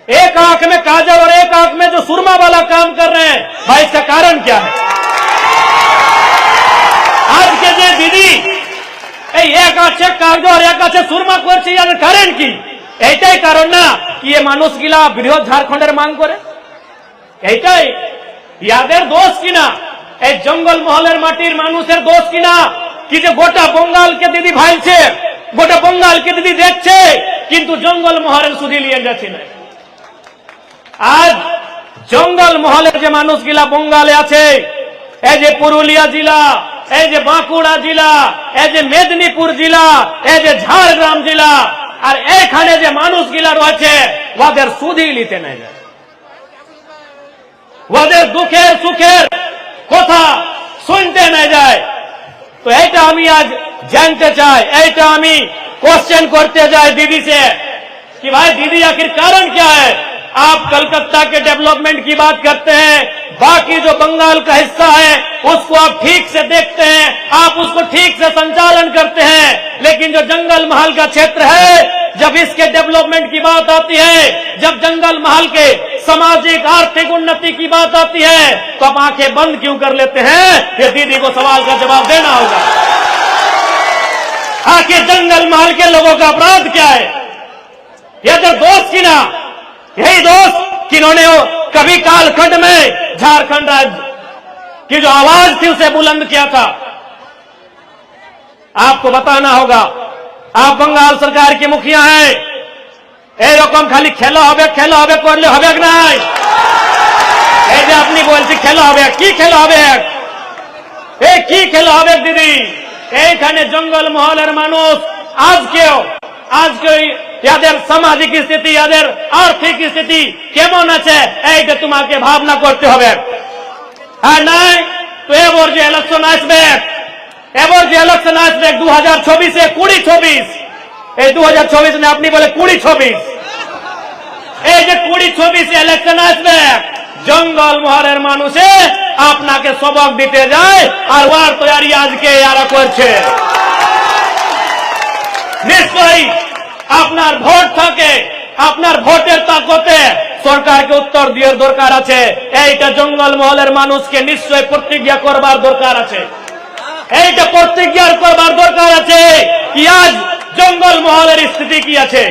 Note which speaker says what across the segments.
Speaker 1: एक आंख में काजल और एक आंख में जो सुरमा वाला काम कर रहे हैं, भाई इसका कारण क्या है? आज के जो दीदी एक আছে কাগজ আর এক আছে সুরমা করছে, এর কারণ কি? এইটাই কারণ না কি এই মানুষগুলা বৃহৎ ঝাড়খণ্ডের মান করে? এইটাই ইয়াদের দোষ কিনা? এই জঙ্গল মহলের মাটির মানুষের দোষ কিনা কি যে গোটা বঙ্গালকে দিদি ভাইছে, গোটা বঙ্গালকে দিদি দেখছে, কিন্তু জঙ্গল মহলের সুধি নিয়ে যাচ্ছে না। আজ জঙ্গল মহলের যে মানুষগুলা বঙ্গালে আছে, এই যে পুরুলিয়া জেলা, এই যে বাঁকুড়া জেলা, এই যে মেদিনীপুর জেলা, এই যে ঝাড়গ্রাম জেলা, আর এখানে যে মানুষগুলা রয়েছে ওদের সুধি নিতে নাই যায়, ওদের দুঃখের সুখের কথা শুনতে নাই যায়। তো এইটা আমি আজ जानते चाहे, এইটা আমি क्वेश्चन करते जाए दीदी से कि भाई दीदी आखिर कारण क्या है? आप कलकत्ता के डेवलपमेंट की बात करते हैं, बाकी जो बंगाल का हिस्सा है उसको आप ठीक से देखते हैं, आप उसको ठीक से संचालन करते हैं, लेकिन जो जंगल महल का क्षेत्र है, जब इसके डेवलपमेंट की बात आती है, जब जंगल महल के सामाजिक आर्थिक उन्नति की बात आती है, तो आप आंखें बंद क्यों कर लेते हैं? ये दीदी को सवाल का जवाब देना होगा। आखिर जंगल महल के लोगों का अपराध क्या है? ये तो दोस्त की ना, यही दोस्त किन्होंने कभी कालखंड में झारखंड राज्य की जो आवाज थी उसे बुलंद किया था। आपको बताना होगा, आप बंगाल सरकार की मुखिया हैं, এই রকম খালি খেলা হবে করলে হবে না। এই যে আপনি বলছেন খেলা হবে, কি খেলা হবে? এই কি খেলা হবে দিদি? এইখানে জঙ্গল মহলের মানুষ আজকে এদের সামাজিক স্থিতি, এদের আর্থিক স্থিতি কেমন আছে এইটা তোমাকে ভাবনা করতে হবে। আর নাই তো এবার যে ইলেকশন আসবে 2024-এ 2024, এই 2024 না, আপনি বলে 2024, এই যে 2024 ইলেকশন আসবে, জঙ্গল মহলের মানুষে আপনাকে সবক দিতে যায়, আর ওয়ার তৈরি আজকে এরা করছে। নিশ্চয়ই আপনার ভোট থাকে, আপনার ভোটের তাকতে সরকারকে উত্তর দেওয়ার দরকার আছে। এইটা জঙ্গল মহলের মানুষকে নিশ্চয় প্রতিজ্ঞা করবার দরকার আছে, এইটা প্রতিজ্ঞা করবার দরকার আছে কি আজ জঙ্গল মহলের স্থিতি কি আছে,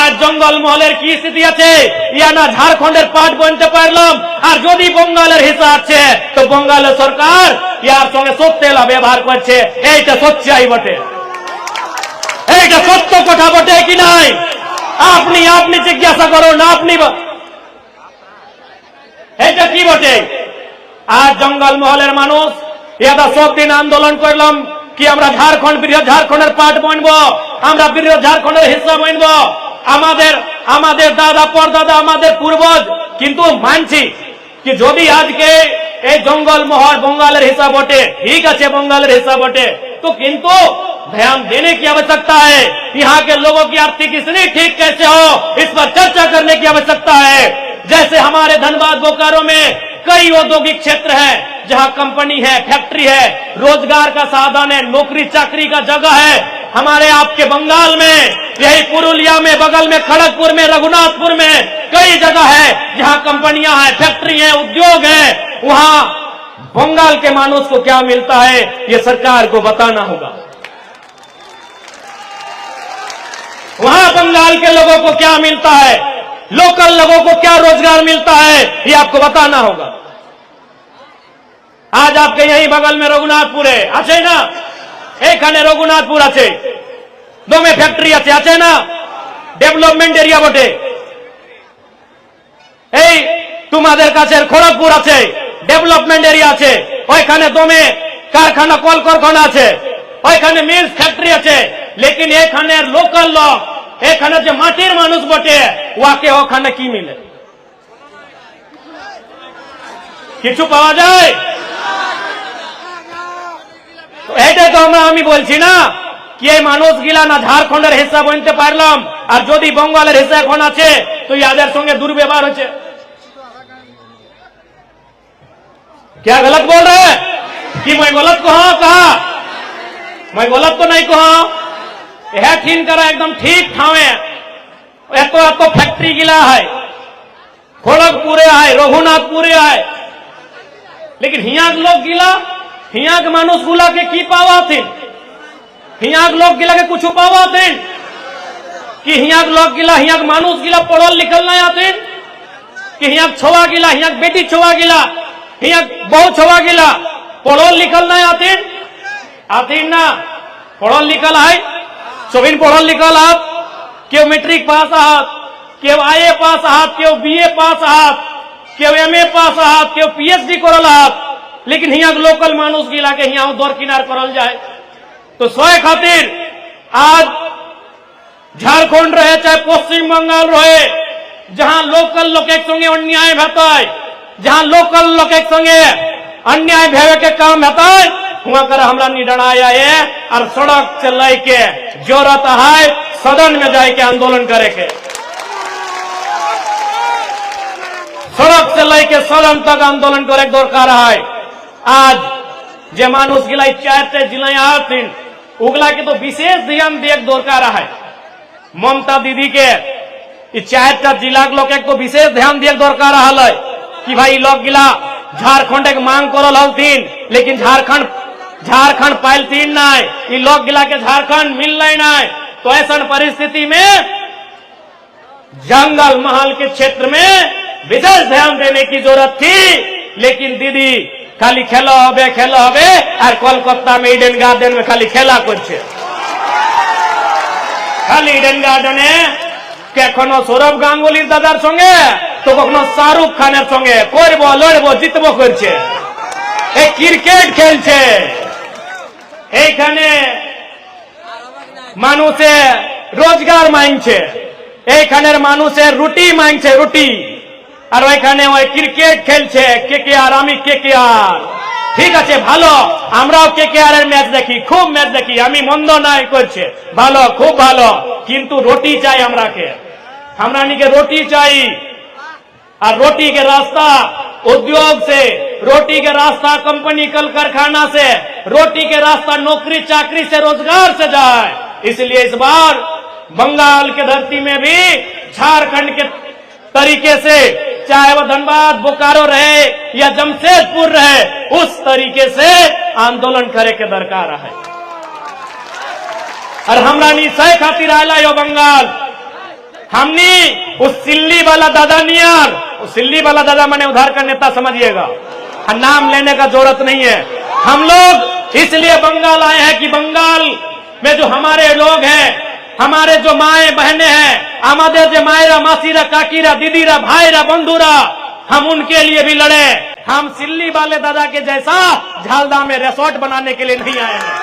Speaker 1: আজ জঙ্গল মহলের কি স্থিতি আছে, ইয়া না ঝাড়খণ্ডের পার্ট বনতে পারলাম, আর যদি বঙ্গালের হিসা আছে তো বঙ্গালের সরকার ইয়ার সঙ্গে সত্যেলা ব্যবহার করছে। এইটা সচ্চাই বটে, এইটা সত্য কথা বটে কি নাই? আপনি জিজ্ঞাসা করুন, আপনি এইটা কি বটে? আজ জঙ্গল মহলের মানুষ এটা সব দিন আন্দোলন করলাম কি আমরা বৃহৎ ঝাড়খণ্ডের পার্ট বনবো, আমরা বৃহৎ ঝাড়খণ্ডের হিস্সা বনবো, আমাদের দাদা পরদাদা আমাদের পূর্বজ। কিন্তু মানছি कि যদি আজকে এই জঙ্গল মহল बंगालेर हिस्सा बटे, ठीक है बंगालेर हिस्सा बटे, तो किंतु ध्यान देने की आवश्यकता है। यहाँ के लोगों की आर्थिक स्थिति ठीक कैसे हो, इस पर चर्चा करने की आवश्यकता है। जैसे हमारे धनबाद बोकारो में कई औद्योगिक क्षेत्र है जहाँ कंपनी है, फैक्ट्री है, रोजगार का साधन है, नौकरी चाकरी का जगह है। हमारे आपके बंगाल में यही पुरुलिया में, बगल में खड़गपुर में, रघुनाथपुर में कई जगह है जहाँ कंपनियां हैं, फैक्ट्री है, उद्योग है। वहाँ बंगाल के मानुष को क्या मिलता है ये सरकार को बताना होगा। वहाँ बंगाल के लोगों को क्या मिलता है, लोकल लोगों को क्या रोजगार मिलता है, ये आपको बताना होगा। आज आपके यही बगल में रघुनाथपुर है, আছে না? এখানে রঘুনাথপুর আছে, দমে ফ্যাক্টরি আছে না? ডেভেলপমেন্ট এরিয়া বটে। এই তোমাদের কাছে খড়গপুর আছে, ডেভেলপমেন্ট এরিয়া আছে, ওইখানে দমে কারখানা কলকারখানা আছে, ওইখানে মিলস ফ্যাক্টরি আছে। লেকিন এখানে লোকাল লোক, এখানে যে মাটির মানুষ বটে ওকে ওখানে কি মিলে? কিছু পাওয়া যায়? এইটাই তো আমি বলছি না কি এই মানুষগুলা না ঝাড়খণ্ডের হিস্সা বনতে পারলাম, আর যদি বঙ্গালের হিস্সা এখন আছে তো ইয়াদের সঙ্গে দুর্ব্যবহার হচ্ছে। क्या गलत बोल रहे हैं कि मैं गलत कहा? मैं गलत तो नहीं कहा। यह ठीक करा एकदम ठीक ठावे। एतो फैक्ट्री गिला है, खड़गपुरे आए, रघुनाथपुरे आए, लेकिन हियाक लोग गिला, हियाक मानुष गुला के की पावा थे, हियाक लोग गिला के कुछ पावा थे कि हियाक लोग गिला, हियाक मानुष गिला पढ़ल लिखल नहीं आते कि हियाक छोवा गिला, हियाक बेटी छोवा गिला, हियाक बहु छोवा गिला पढ़ल लिखल नहीं आते, आते ना पढ़ल लिखल है, सभी पढ़ल लिखल आप, क्यों मैट्रिक पास आहात, क्यों आईए पास आहात, क्यों बीए पास आहात, क्यों एमए पास आहात, क्यों पीएचडी करल आहात, लेकिन हियाक लोकल मानुष गिला के हिया दौर किनार करल जाए। तो सोए खातिर आज झारखंड रहे चाहे पश्चिम बंगाल रहे, जहां लोकल लोग एक संगे अन्याय भेता है, जहां लोकल लोग एक संगे अन्याय भेवे के काम भेता है, हुआ कर हमरा निडराया है और सड़क चलाए के जरूरत है, सदन में जाए के आंदोलन करे के, सड़क से लेके सदन तक आंदोलन करे दरकार है। आज जे मानुष गिला 4 जिला आती उगला के तो विशेष ध्यान दिए दरकार है। ममता दीदी के 4 जिला के लोग को विशेष ध्यान दिए दरकार है कि भाई लोग गिला झारखंड एक मांग करल हलतीन, लेकिन झारखंड पाइलतीन नहीं, लोग गिला के झारखंड मिल नहीं। तो ऐसा परिस्थिति में जंगल महल के क्षेत्र में विशेष ध्यान देने की जरूरत थी, लेकिन दीदी खाली खेला हबे और कोलकाता में इडेन गार्डन में खाली खेला करछे, खाली इडेन गार्डने कखनो सौरभ गांगुली दादार संगे तो कखनो शाहरुख खानेर संगे करबो लड़बो जितबो करछे, क्रिकेट खेलछे, এইখানে মানুষে রোজগার মাংছে, এইখানের মানুষের রুটি মাংছে রুটি, আর ওইখানে ওই ক্রিকেট খেলছে কেকেআর, আমি কেকেআর, ঠিক আছে ভালো, আমরাও কেকেআর এর ম্যাচ দেখি, খুব ম্যাচ দেখি, আমি মন্দ নাই করছে, ভালো খুব ভালো, কিন্তু রুটি চাই আমরাকে, हमरा नी के रोटी चाहिए, और रोटी के रास्ता उद्योग से, रोटी के रास्ता कंपनी कल कारखाना से, रोटी के रास्ता नौकरी चाकरी से, रोजगार से जाए। इसलिए इस बार बंगाल के धरती में भी झारखंड के तरीके से, चाहे वह धनबाद बोकारो रहे या जमशेदपुर रहे, उस तरीके से आंदोलन करे के दरकार है। और हमरा नी सही खातिर आयला यो बंगाल, हमनी उस सिल्ली वाला दादा नियर, उस सिल्ली वाला दादा माने उधार का नेता समझिएगा, नाम लेने का जरूरत नहीं है। हम लोग इसलिए बंगाल आए हैं कि बंगाल में जो हमारे लोग हैं, हमारे जो माए बहने हैं, हमारे जो मायरा मासीरा काकीरा दीदीरा भाईरा बंधुरा, हम उनके लिए भी लड़े। हम सिल्ली वाले दादा के जैसा झालदा में रिसोर्ट बनाने के लिए नहीं आए हैं,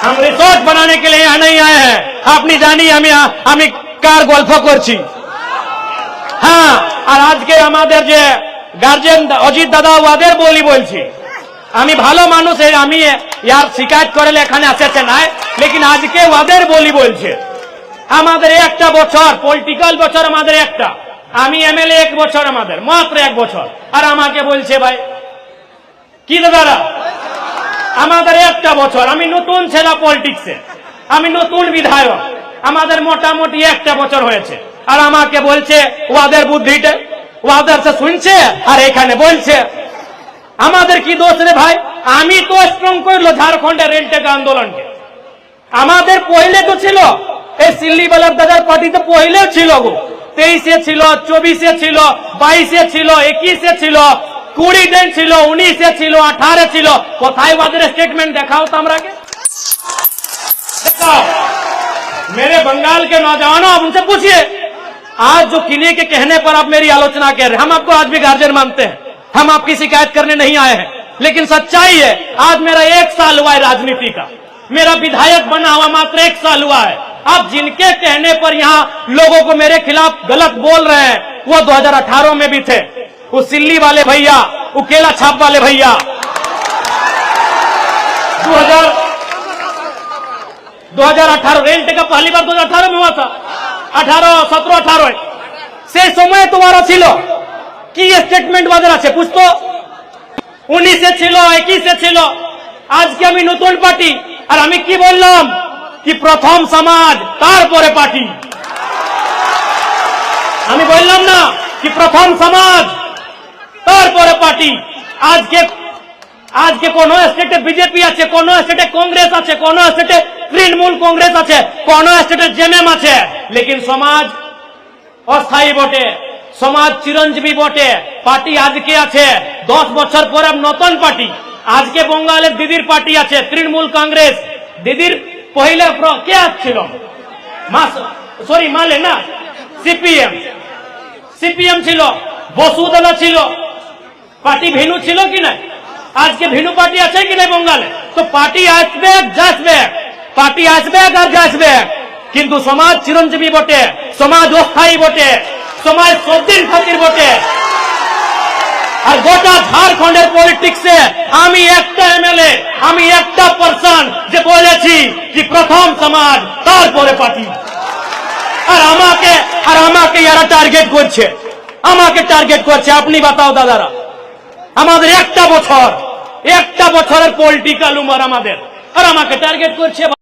Speaker 1: हम रिसोर्ट बनाने के लिए यहाँ नहीं आए हैं। अपनी जानी हमें कार गल्प करছি। हाँ, और आज के हमारे जे गार्जियन अजित दादा ওদের বলি বলছি, আমি ভালো মানুষ, আমি यार शिकायत করলে এখানে আসেছে না, लेकिन आज के ওদের বলি বলছে আমাদের একটা বছর পলিটিক্যাল বছর, আমাদের একটা, আমি এমএলএ 1 বছর, আমাদের মাত্র 1 বছর, আর আমাকে বলছে ভাই কি দাদারা আমাদের একটা বছর, আমি নতুন ছেলে পলিটিক্সে, আমি নতুন বিধায়ক, আমাদের মোটামুটি একটা বছর হয়েছে, আর আমাকে বলছে ওদের বুদ্ধিটা ওদের से শুনছে আর এখানে বলছে আমাদের কি দোষ রে ভাই। আমি তো স্ট্রং করলো ঝাড়খণ্ডের রেলটেক আন্দোলনকে, আমাদের পहिले তো ছিল এই সিল্লি বালার দাদার পার্টি, তো পহিলেও ছিল গো, 23-এ ছিল, 24-এ ছিল, 22-এ ছিল, 21-এ ছিল, 20 दिन ছিল, 19-এ ছিল, 18-এ ছিল, কোথায় ওদের स्टेटमेंट দেখাও তো আমরাকে देखाओ। मेरे बंगाल के नौजवानों, आप उनसे पूछिए, आज जो किन्हीं के कहने पर आप मेरी आलोचना कर रहे हैं, हम आपको आज भी गार्जियन मानते हैं, हम आपकी शिकायत करने नहीं आए हैं, लेकिन सच्चाई है आज मेरा 1 साल हुआ है राजनीति का, मेरा विधायक बना हुआ मात्र 1 साल हुआ है। आप जिनके कहने पर यहाँ लोगों को मेरे खिलाफ गलत बोल रहे हैं, वो 2018 में भी थे, वो सिल्ली वाले भैया, वो केला छाप वाले भैया, 2018 रेल टेका पहली बार 2018 में हुआ था, 17-18 से समय तुम्हारा छिलो कि स्टेटमेंट बाजार আছে বুঝতো, 19-এ ছিল, 21-এ ছিল, আজকে আমি নতুন পার্টি, আর আমি কি বললাম कि प्रथम समाज तारपरे पार्टी, আমি বললাম না কি প্রথম সমাজ তারপরে পার্টি। আজকে আজকে কোন স্টেটে বিজেপি আছে, কোন স্টেটে কংগ্রেস আছে, কোন স্টেটে তৃণমূল কংগ্রেস আছে, কোন স্টেটে জেএমএম আছে, লেকিন সমাজ অস্থায়ী বটে, সমাজ চিরঞ্জীবী বটে। পার্টি আজকে আছে, 10 বছর পরে নতুন পার্টি। আজকে বঙ্গালের দিদির পার্টি আছে তৃণমূল কংগ্রেস। দিদির পহিলে কে ছিল? সরি মালে না, সিপিএম ছিল, বসুদলা ছিল, পার্টি ভিনু ছিল কি না? আজকে ভিনু পার্টি আছে কি না বঙ্গালে? তো পার্টি আসবে যাসবে, পার্টি আসবে আর যাসবে, কিন্তু সমাজ চিরঞ্জীবী বটে, সমাজ অস্থায়ী বটে, সমাজ সবদিন খাতির বটে। আর গোটা ঝাড়খণ্ডের পলিটিক্সে আমি একটা এমএলএ, আমি একটা পার্সন যে বলেছি যে প্রথম সমাজ তারপরে পার্টি। আর আমাকে এরা টার্গেট করছে, আমাকে টার্গেট করছে। আপনি বাতাও দাদারা, আমাদের একটা বছরের পলিটিক্যাল উমার আমাদের, আর আমাকে টার্গেট করছে।